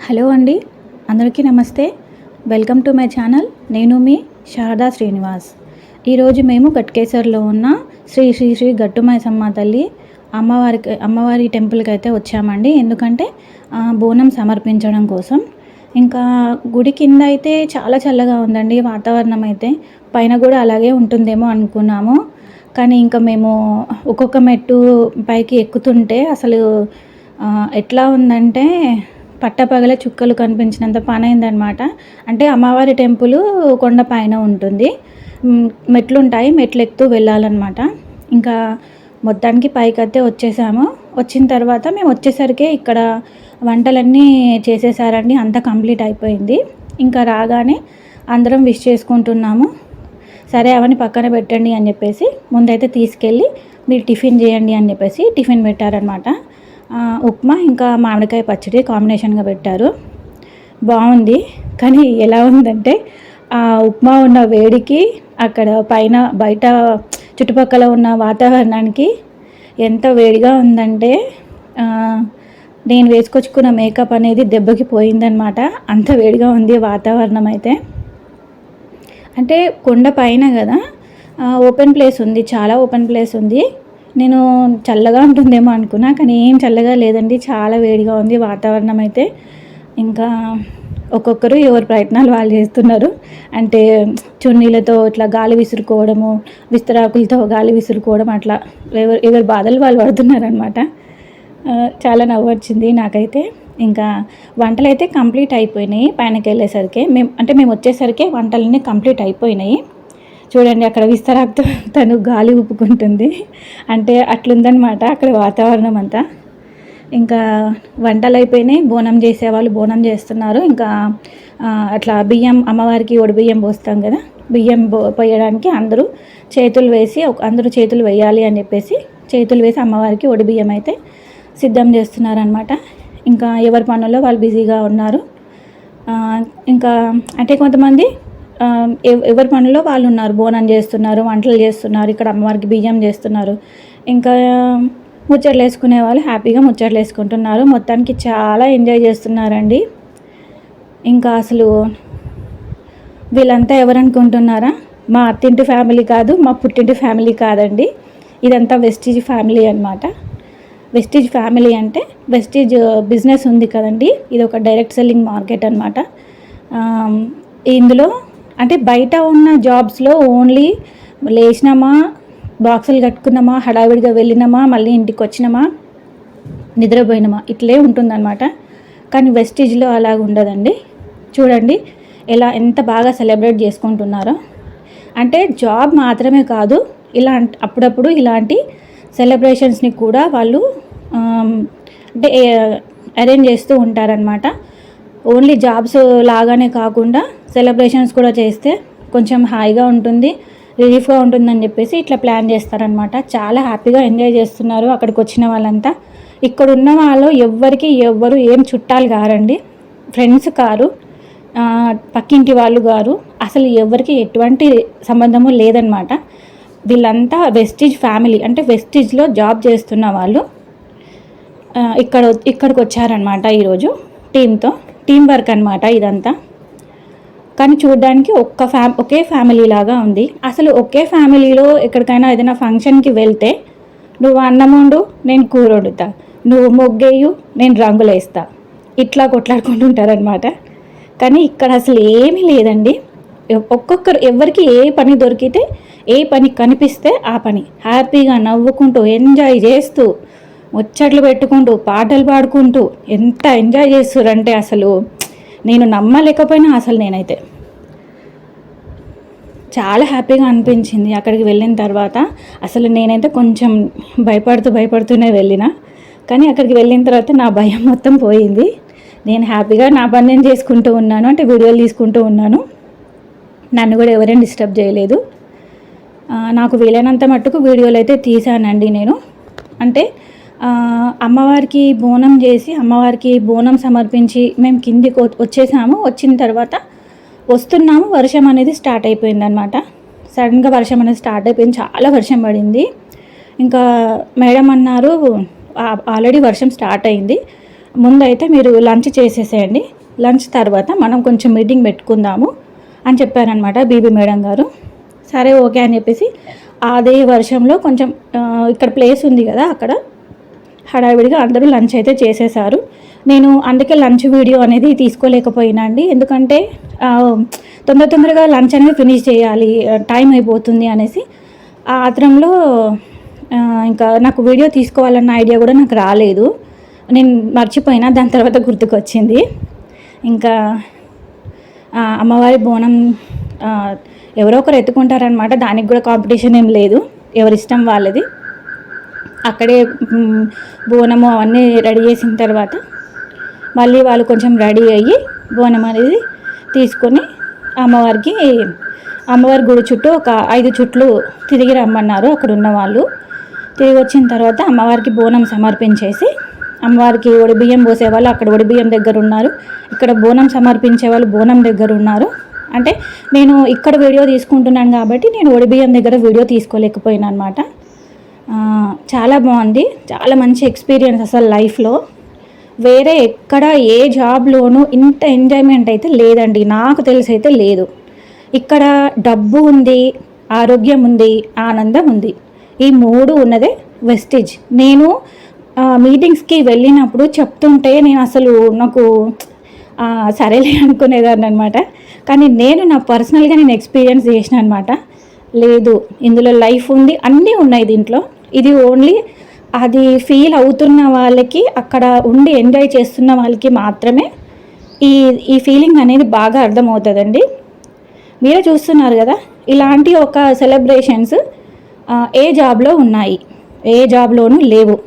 Hello అండి, అందరికీ నమస్తే. Welcome to my channel. నేను మీ శారదా శ్రీనివాస్. ఈరోజు మేము గట్కేసర్లో ఉన్న శ్రీ శ్రీ శ్రీ గట్టుమైసమ్మ తల్లి అమ్మవారి టెంపుల్కి అయితే వచ్చామండి. ఎందుకంటే బోనం సమర్పించడం కోసం. ఇంకా గుడి కింద అయితే చాలా చల్లగా ఉందండి వాతావరణం అయితే. పైన కూడా అలాగే ఉంటుందేమో అనుకున్నాము. కానీ ఇంకా మేము ఒక్కొక్క మెట్టు పైకి ఎక్కుతుంటే అసలు ఎట్లా ఉందంటే పట్టపగల చుక్కలు కనిపించినంత పని అయిందనమాట. అంటే అమ్మవారి టెంపుల్ కొండ పైన ఉంటుంది, మెట్లుంటాయి, మెట్లు ఎక్కుతూ వెళ్ళాలన్నమాట. ఇంకా మొత్తానికి పైకైతే వచ్చేసాము. వచ్చిన తర్వాత మేము వచ్చేసరికి ఇక్కడ వంటలన్నీ చేసేసారండి, అంతా కంప్లీట్ అయిపోయింది. ఇంకా రాగానే అందరం విష్ చేసుకుంటున్నాము. సరే అవన్నీ పక్కన పెట్టండి అని చెప్పేసి ముందైతే తీసుకెళ్ళి మీరు టిఫిన్ చేయండి అని చెప్పేసి టిఫిన్ పెట్టారనమాట. ఉప్మా ఇంకా మామిడికాయ పచ్చడి కాంబినేషన్గా పెట్టారు. బాగుంది. కానీ ఎలా ఉందంటే ఆ ఉప్మా ఉన్న వేడికి అక్కడ పైన బయట చుట్టుపక్కల ఉన్న వాతావరణానికి ఎంత వేడిగా ఉందంటే నేను వేసుకొచ్చుకున్న మేకప్ అనేది దెబ్బకి పోయిందనమాట. అంత వేడిగా ఉంది వాతావరణం అయితే. అంటే కొండ పైన కదా, ఓపెన్ ప్లేస్ ఉంది, చాలా ఓపెన్ ప్లేస్ ఉంది. నేను చల్లగా ఉంటుందేమో అనుకున్నా, కానీ ఏం చల్లగా లేదండి, చాలా వేడిగా ఉంది వాతావరణం అయితే. ఇంకా ఒక్కొక్కరు ఎవరి ప్రయత్నాలు వాళ్ళు చేస్తున్నారు. అంటే చున్నీలతో ఇట్లా గాలి విసురుకోవడము, విస్తరాకులతో గాలి విసురుకోవడం, అట్లా ఎవరి బాధలు వాళ్ళు పడుతున్నారనమాట. చాలా నవ్వు వచ్చింది నాకైతే. ఇంకా వంటలు అయితే కంప్లీట్ అయిపోయినాయి. పైనకి వెళ్ళేసరికి మేము వచ్చేసరికి వంటలన్నీ కంప్లీట్ అయిపోయినాయి. చూడండి, అక్కడ విస్తరాకుతో తను గాలి ఊపుకుంటుంది. అంటే అట్లుందనమాట అక్కడ వాతావరణం అంతా. ఇంకా వంటలు అయిపోయినాయి, బోనం చేసేవాళ్ళు బోనం చేస్తున్నారు. ఇంకా అట్లా బియ్యం, అమ్మవారికి ఒడి బియ్యం పోస్తాం కదా, బియ్యం పోయడానికి అందరూ చేతులు వేయాలి అని చెప్పేసి చేతులు వేసి అమ్మవారికి ఒడి బియ్యం అయితే సిద్ధం చేస్తున్నారనమాట. ఇంకా ఎవరి పనుల్లో వాళ్ళు బిజీగా ఉన్నారు. ఇంకా అంటే కొంతమంది ఎవరి పనుల్లో వాళ్ళు ఉన్నారు, బోనం చేస్తున్నారు, వంటలు చేస్తున్నారు, ఇక్కడ అమ్మవారికి బియ్యం చేస్తున్నారు. ఇంకా ముచ్చట్లు వేసుకునే వాళ్ళు హ్యాపీగా ముచ్చట్లు వేసుకుంటున్నారు. మొత్తానికి చాలా ఎంజాయ్ చేస్తున్నారండి. ఇంకా అసలు వీళ్ళంతా ఎవరనుకుంటున్నారా? మా అత్తింటి ఫ్యామిలీ కాదు, మా పుట్టింటి ఫ్యామిలీ కాదండి. ఇదంతా వెస్టీజ్ ఫ్యామిలీ అనమాట. వెస్టీజ్ ఫ్యామిలీ అంటే వెస్టీజ్ బిజినెస్ ఉంది కదండి, ఇది ఒక డైరెక్ట్ సెల్లింగ్ మార్కెట్ అనమాట. ఇందులో అంటే బయట ఉన్న జాబ్స్లో ఓన్లీ లేచినామా, బాక్సులు కట్టుకున్నామా, హడావిడిగా వెళ్ళినామా, మళ్ళీ ఇంటికి వచ్చినామా, నిద్రపోయినామా, ఇట్లే ఉంటుందన్నమాట. కానీ వెస్టీజ్లో అలాగ ఉండదండి. చూడండి ఎంత బాగా సెలబ్రేట్ చేసుకుంటున్నారో. అంటే జాబ్ మాత్రమే కాదు, అప్పుడప్పుడు ఇలాంటి సెలబ్రేషన్స్ని కూడా వాళ్ళు అంటే అరేంజ్ చేస్తూ ఉంటారనమాట. ఓన్లీ జాబ్స్ లాగానే కాకుండా సెలబ్రేషన్స్ కూడా చేస్తే కొంచెం హాయిగా ఉంటుంది, రిలీఫ్గా ఉంటుందని చెప్పేసి ఇట్లా ప్లాన్ చేస్తారనమాట. చాలా హ్యాపీగా ఎంజాయ్ చేస్తున్నారు అక్కడికి వచ్చిన వాళ్ళంతా. ఇక్కడ ఉన్న వాళ్ళు ఎవ్వరు ఏం చుట్టాలు కారండి, ఫ్రెండ్స్ కారు, పక్కింటి వాళ్ళు గారు, అసలు ఎవరికి ఎటువంటి సంబంధము లేదనమాట. వీళ్ళంతా వెస్టీజ్ ఫ్యామిలీ, అంటే వెస్టీజ్లో జాబ్ చేస్తున్న వాళ్ళు ఇక్కడికి వచ్చారనమాట ఈరోజు టీం వర్క్ అనమాట ఇదంతా. కానీ చూడడానికి ఒకే ఫ్యామిలీ లాగా ఉంది. అసలు ఒకే ఫ్యామిలీలో ఎక్కడికైనా ఏదైనా ఫంక్షన్కి వెళ్తే నువ్వు అన్నం వండు, నేను కూర వండుతా, నువ్వు మొగ్గేయు, నేను రంగులు వేస్తా, ఇట్లా కొట్లాడుకుంటుంటారనమాట. కానీ ఇక్కడ అసలు ఏమీ లేదండి. ఒక్కొక్కరు ఎవరికి ఏ పని దొరికితే, ఏ పని కనిపిస్తే ఆ పని హ్యాపీగా నవ్వుకుంటూ ఎంజాయ్ చేస్తూ ముచ్చట్లు పెట్టుకుంటూ పాటలు పాడుకుంటూ ఎంత ఎంజాయ్ చేస్తారంటే అసలు నేను నమ్మలేకపోయినా అసలు నేనైతే చాలా హ్యాపీగా అనిపించింది అక్కడికి వెళ్ళిన తర్వాత. అసలు నేనైతే కొంచెం భయపడుతూనే వెళ్ళిన, కానీ అక్కడికి వెళ్ళిన తర్వాత నా భయం మొత్తం పోయింది. నేను హ్యాపీగా నా పని నేను చేసుకుంటూ ఉన్నాను, అంటే వీడియోలు తీసుకుంటూ ఉన్నాను. నన్ను కూడా ఎవరైనా డిస్టర్బ్ చేయలేదు. నాకు వీలైనంత మట్టుకు వీడియోలు అయితే తీసానండి నేను. అంటే అమ్మవారికి బోనం చేసి, అమ్మవారికి బోనం సమర్పించి మేము కిందికి వచ్చేసాము. వచ్చిన తర్వాత వస్తున్నాము, వర్షం అనేది స్టార్ట్ అయిపోయింది అనమాట. సడన్గా వర్షం అనేది స్టార్ట్ అయిపోయింది, చాలా వర్షం పడింది. ఇంకా మేడం అన్నారు ఆల్రెడీ వర్షం స్టార్ట్ అయింది, ముందైతే మీరు లంచ్ చేసేసేయండి, లంచ్ తర్వాత మనం కొంచెం మీటింగ్ పెట్టుకుందాము అని చెప్పారనమాట బీబీ మేడం గారు. సరే ఓకే అని చెప్పేసి అదే వర్షంలో కొంచెం ఇక్కడ ప్లేస్ ఉంది కదా, అక్కడ హడావిడిగా అందరూ లంచ్ అయితే చేసేసారు. నేను అందుకే లంచ్ వీడియో అనేది తీసుకోలేకపోయినా అండి, ఎందుకంటే తొందరగా లంచ్ అనేది ఫినిష్ చేయాలి, టైం అయిపోతుంది అనేసి ఆ ఆత్రంలో ఇంకా నాకు వీడియో తీసుకోవాలన్న ఐడియా కూడా నాకు రాలేదు. నేను మర్చిపోయినా, దాని తర్వాత గుర్తుకొచ్చింది. ఇంకా అమ్మవారి బోనం ఎవరో ఒకరు ఎత్తుకుంటారనమాట, దానికి కూడా కాంపిటీషన్ ఏం లేదు, ఎవరిష్టం వాళ్ళది. అక్కడే బోనము అవన్నీ రెడీ చేసిన తర్వాత మళ్ళీ వాళ్ళు కొంచెం రెడీ అయ్యి బోనం అనేది తీసుకొని అమ్మవారి గుడి చుట్టూ ఒక 5 చుట్లు తిరిగి రమ్మన్నారు అక్కడ ఉన్న వాళ్ళు. తిరిగి వచ్చిన తర్వాత అమ్మవారికి బోనం సమర్పించేసి, అమ్మవారికి ఒడిబియ్యం పోసేవాళ్ళు అక్కడ ఒడిబియ్యం దగ్గర ఉన్నారు, ఇక్కడ బోనం సమర్పించే వాళ్ళు బోనం దగ్గర ఉన్నారు. అంటే నేను ఇక్కడ వీడియో తీసుకుంటున్నాను కాబట్టి నేను ఒడిబియ్యం దగ్గర వీడియో తీసుకోలేకపోయినా అనమాట. చాలా బాగుంది, చాలా మంచి ఎక్స్పీరియన్స్ అసలు లైఫ్లో. వేరే ఎక్కడ ఏ జాబ్లోనూ ఇంత ఎంజాయ్మెంట్ అయితే లేదండి, నాకు తెలిసి అయితే లేదు. ఇక్కడ డబ్బు ఉంది, ఆరోగ్యం ఉంది, ఆనందం ఉంది, ఈ 3 ఉన్నదే వెస్టేజ్. నేను మీటింగ్స్కి వెళ్ళినప్పుడు చెప్తుంటే నేను అసలు నాకు సరేలే అనుకునేదాన్ని అనమాట. కానీ నా పర్సనల్గా నేను ఎక్స్పీరియన్స్ చేసిన అనమాట. లేదు, ఇందులో లైఫ్ ఉంది, అన్నీ ఉన్నాయి దీంట్లో. ఇది ఓన్లీ అది ఫీల్ అవుతున్న వాళ్ళకి, అక్కడ ఉండి ఎంజాయ్ చేస్తున్న వాళ్ళకి మాత్రమే ఈ ఫీలింగ్ అనేది బాగా అర్థమవుతుందండి. మీరే చూస్తున్నారు కదా, ఇలాంటి ఒక సెలబ్రేషన్స్ ఏ జాబ్లో ఉన్నాయి, ఏ జాబ్లోనూ లేవు,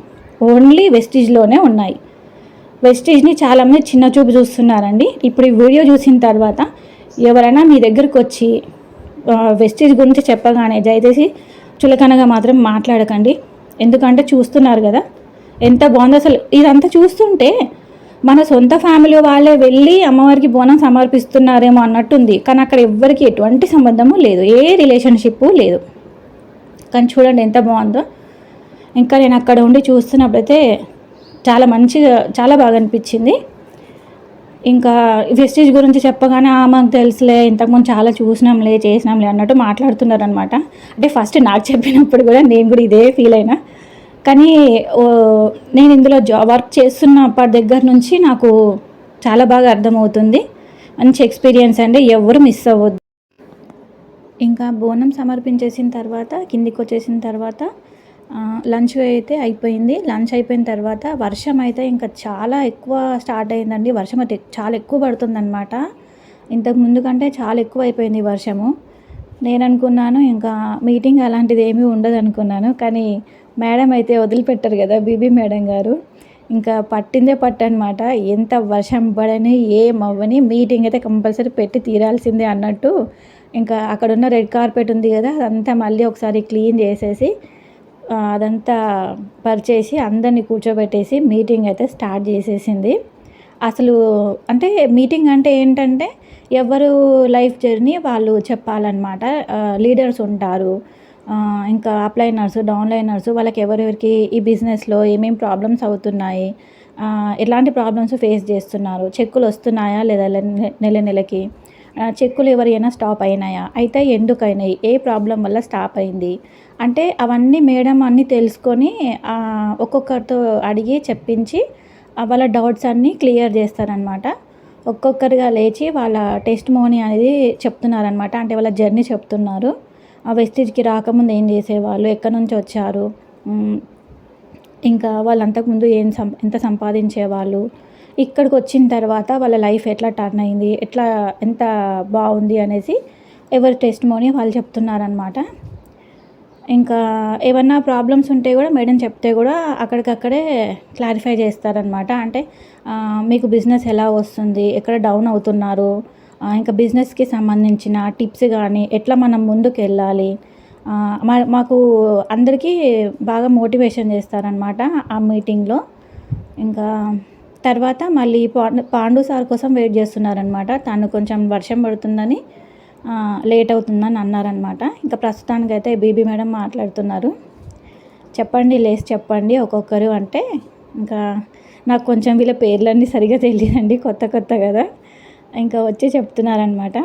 ఓన్లీ వెస్టీజ్లోనే ఉన్నాయి. వెస్టీజ్ని చాలామంది చిన్న చూపు చూస్తున్నారండి. ఇప్పుడు ఈ వీడియో చూసిన తర్వాత ఎవరైనా మీ దగ్గరకు వచ్చి వెస్టీజ్ గురించి చెప్పగానే దయచేసి చులకనగా మాత్రం మాట్లాడకండి. ఎందుకంటే చూస్తున్నారు కదా ఎంత బాగుందో అసలు. ఇదంతా చూస్తుంటే మన సొంత ఫ్యామిలీ వాళ్ళే వెళ్ళి అమ్మవారికి బోనం సమర్పిస్తున్నారేమో అన్నట్టుంది, కానీ అక్కడ ఎవ్వరికి ఎటువంటి సంబంధము లేదు, ఏ రిలేషన్షిప్ లేదు. కానీ చూడండి ఎంత బాగుందో. ఇంకా నేను అక్కడ ఉండి చూస్తున్నప్పుడైతే చాలా బాగా అనిపించింది. ఇంకా వెస్టీజ్ గురించి చెప్పగానే మాకు తెలుసులే, ఇంతకుముందు చాలా చేసినాంలే అన్నట్టు మాట్లాడుతున్నారు అనమాట. అంటే ఫస్ట్ నాకు చెప్పినప్పుడు కూడా నేను కూడా ఇదే ఫీల్ అయినా, కానీ నేను ఇందులో వర్క్ చేస్తున్నప్పటి దగ్గర నుంచి నాకు చాలా బాగా అర్థమవుతుంది. మంచి ఎక్స్పీరియన్స్ అండి, ఎవరు మిస్ అవ్వద్దు. ఇంకా బోనం సమర్పించేసిన తర్వాత కిందికి వచ్చేసిన తర్వాత లంచ్ అయితే అయిపోయింది. లంచ్ అయిపోయిన తర్వాత వర్షం అయితే ఇంకా చాలా ఎక్కువ స్టార్ట్ అయిందండి. వర్షం అయితే చాలా ఎక్కువ పడుతుందన్నమాట. ఇంతకు ముందు కంటే చాలా ఎక్కువ అయిపోయింది వర్షము. నేను అనుకున్నాను ఇంకా మీటింగ్ అలాంటిది ఏమీ ఉండదు అనుకున్నాను, కానీ మేడం అయితే వదిలిపెట్టారు కదా, బీబీ మేడం గారు. ఇంకా పట్టిందే పట్టనమాట. ఎంత వర్షం పడని ఏమవ్వని మీటింగ్ అయితే కంపల్సరీ పెట్టి తీరాల్సిందే అన్నట్టు ఇంకా అక్కడున్న రెడ్ కార్పెట్ ఉంది కదా, అదంతా మళ్ళీ ఒకసారి క్లీన్ చేసేసి అదంతా పరిచేసి అందరినీ కూర్చోబెట్టేసి మీటింగ్ అయితే స్టార్ట్ చేసేసింది. అసలు అంటే మీటింగ్ అంటే ఏంటంటే ఎవరు లైఫ్ జర్నీ వాళ్ళు చెప్పాలన్నమాట. లీడర్స్ ఉంటారు, ఇంకా అప్లైనర్స్, డౌన్లైనర్స్, వాళ్ళకి ఎవరెవరికి ఈ బిజినెస్లో ఏమేమి ప్రాబ్లమ్స్ అవుతున్నాయి, ఎలాంటి ప్రాబ్లమ్స్ ఫేస్ చేస్తున్నారు, చెక్కులు వస్తున్నాయా లేదా నెలకి, చెక్కులు ఎవరైనా స్టాప్ అయినాయా, అయితే ఎందుకైనాయి, ఏ ప్రాబ్లం వల్ల స్టాప్ అయింది అంటే అవన్నీ మేడం అన్నీ తెలుసుకొని ఒక్కొక్కరితో అడిగి చెప్పించి వాళ్ళ డౌట్స్ అన్నీ క్లియర్ చేస్తారనమాట. ఒక్కొక్కరిగా లేచి వాళ్ళ టెస్ట్ మోనీ అనేది చెప్తున్నారనమాట. అంటే వాళ్ళ జర్నీ చెప్తున్నారు. ఆ వెస్టేజ్కి రాకముందు ఏం చేసేవాళ్ళు, ఎక్కడి నుంచి వచ్చారు, ఇంకా వాళ్ళు అంతకుముందు ఎంత సంపాదించేవాళ్ళు, ఇక్కడికి వచ్చిన తర్వాత వాళ్ళ లైఫ్ ఎట్లా టర్న్ అయింది, ఎంత బాగుంది అనేసి ఎవరి టెస్ట్ మోనీ వాళ్ళు చెప్తున్నారనమాట. ఇంకా ఏమన్నా ప్రాబ్లమ్స్ ఉంటే కూడా మేడం చెప్తే కూడా అక్కడికక్కడే క్లారిఫై చేస్తారనమాట. అంటే మీకు బిజినెస్ ఎలా వస్తుంది, ఎక్కడ డౌన్ అవుతున్నారు, ఇంకా బిజినెస్కి సంబంధించిన టిప్స్ కానీ ఎట్లా మనం ముందుకు వెళ్ళాలి, మాకు అందరికీ బాగా మోటివేషన్ చేస్తారనమాట ఆ మీటింగ్లో. ఇంకా తర్వాత మళ్ళీ పాండు సార్ కోసం వెయిట్ చేస్తున్నారనమాట. తను కొంచెం వర్షం పడుతుందని లేట్ అవుతుందని అన్నారనమాట. ఇంకా ప్రస్తుతానికైతే బీబీ మేడం మాట్లాడుతున్నారు. చెప్పండి ఒక్కొక్కరు అంటే ఇంకా నాకు కొంచెం వీళ్ళ పేర్లన్నీ సరిగా తెలియదండి, కొత్త కదా. ఇంకా వచ్చి చెప్తున్నారనమాట.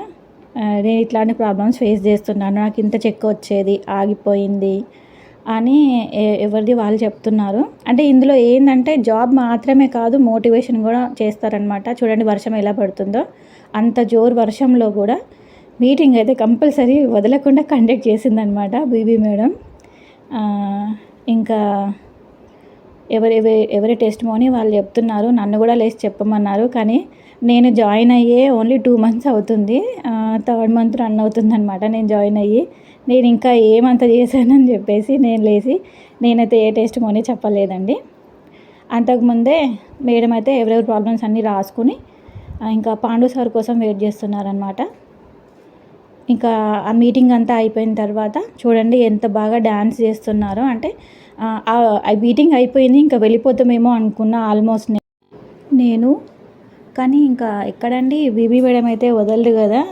నేను ఇట్లాంటి ప్రాబ్లమ్స్ ఫేస్ చేస్తున్నాను, నాకు ఇంత చెక్ వచ్చేది ఆగిపోయింది అని ఎవరిది వాళ్ళు చెప్తున్నారు. అంటే ఇందులో ఏంటంటే జాబ్ మాత్రమే కాదు, మోటివేషన్ కూడా చేస్తారనమాట. చూడండి వర్షం ఎలా పడుతుందో, అంత జోరు వర్షంలో కూడా మీటింగ్ అయితే కంపల్సరీ వదలకుండా కండక్ట్ చేసిందనమాట బీబీ మేడం. ఇంకా ఎవరి టెస్ట్ మోని వాళ్ళు చెప్తున్నారు. నన్ను కూడా లేచి చెప్పమన్నారు. కానీ నేను జాయిన్ అయ్యే ఓన్లీ 2 months అవుతుంది. 3rd month రన్ అవుతుందనమాట నేను జాయిన్ అయ్యి. నేను ఇంకా ఏమంత చేశానని చెప్పేసి నేను లేచి నేనైతే ఏ టెస్ట్ మోని చెప్పలేదండి. అంతకుముందే మేడం అయితే ఎవరెవరి ప్రాబ్లమ్స్ అన్నీ రాసుకుని ఇంకా పాండు సార్ కోసం వెయిట్ చేస్తున్నారనమాట. ఇంకా ఆ మీటింగ్ అంతా అయిపోయిన తర్వాత చూడండి ఎంత బాగా డ్యాన్స్ చేస్తున్నారో. అంటే ఆ మీటింగ్ అయిపోయింది, ఇంకా వెళ్ళిపోతామేమో అనుకున్నా ఆల్మోస్ట్ నేను. కానీ ఇంకా ఎక్కడండి, బీబీ మేడం అయితే వదలరు కదా,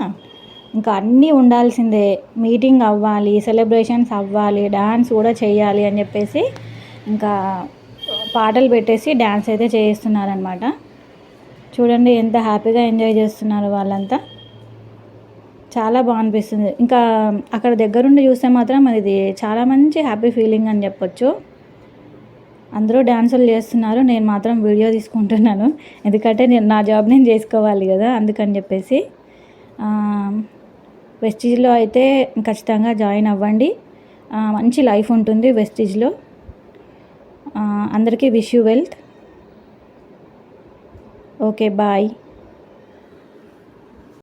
ఇంకా అన్నీ ఉండాల్సిందే. మీటింగ్ అవ్వాలి, సెలబ్రేషన్స్ అవ్వాలి, డ్యాన్స్ కూడా చేయాలి అని చెప్పేసి ఇంకా పాటలు పెట్టేసి డ్యాన్స్ అయితే చేయిస్తున్నారనమాట. చూడండి ఎంత హ్యాపీగా ఎంజాయ్ చేస్తున్నారు వాళ్ళంతా. చాలా బాగా అనిపిస్తుంది. ఇంకా అక్కడ దగ్గరుండి చూస్తే మాత్రం ఇది చాలా మంచి హ్యాపీ ఫీలింగ్ అని చెప్పొచ్చు. అందరూ డ్యాన్సులు చేస్తున్నారు, నేను మాత్రం వీడియో తీసుకుంటున్నాను. ఎందుకంటే నా జాబ్ నేను చేసుకోవాలి కదా, అందుకని చెప్పేసి. వెస్టీజ్లో అయితే ఖచ్చితంగా జాయిన్ అవ్వండి. మంచి లైఫ్ ఉంటుంది వెస్టీజ్లో. అందరికీ wish you wealth. Okay, bye.